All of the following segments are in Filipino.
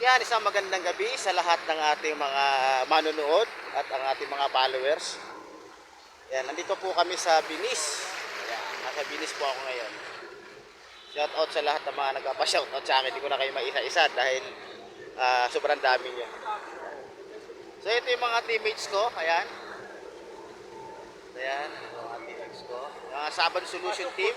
Yan, isang magandang gabi sa lahat ng ating mga manonood at ang ating mga followers. Yan, nandito po kami sa Binis. Yan, nasa Binis po ako ngayon. Shout out sa lahat ng mga nagpapa-shoutout sa akin. Hindi ko na kayo maisa-isa dahil sobrang dami nyo. So ito yung mga teammates ko. Ayan. Ayan, yung mga teammates ko. Yung Saban Solution Team.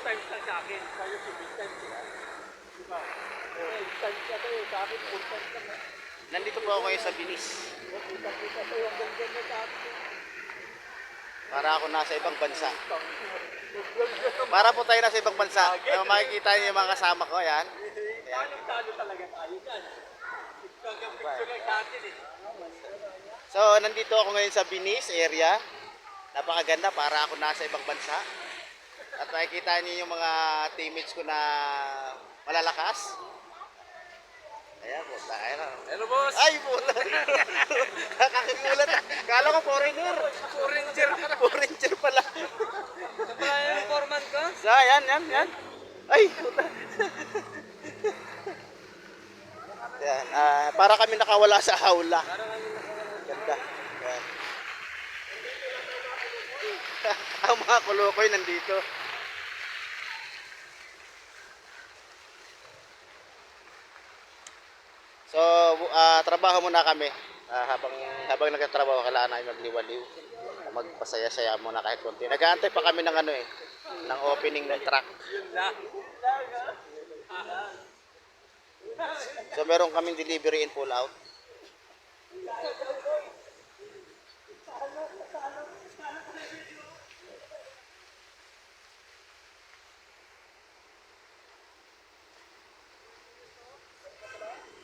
Nandito po ako ngayon sa Binis. Para ako nasa ibang bansa. Para po tayo nasa ibang bansa. Makikita niyo yung mga kasama ko. Ayan. Ayan. So, nandito ako ngayon sa Binis area. Napakaganda para ako nasa ibang bansa. At makikita niyo yung mga teammates ko na malalakas. Ayan, puta. Ayan. Hello, boss. Ay, puta. Kakagulat. Kala ko foreigner. Foreigner ka na. Foreigner pala. Sabay yung foreman ko. So, yan. Ay, puta. Yan, para kami nakawala sa hawla. Ganda. Yan. Ang mga kulukoy nandito. So, trabaho muna kami. Habang nagtatrabaho, kailangan namin magliwaliw. Magpasaya-saya muna kahit konti. Nag-aantay pa kami ng ng opening ng track. So, meron kaming delivery and pull out.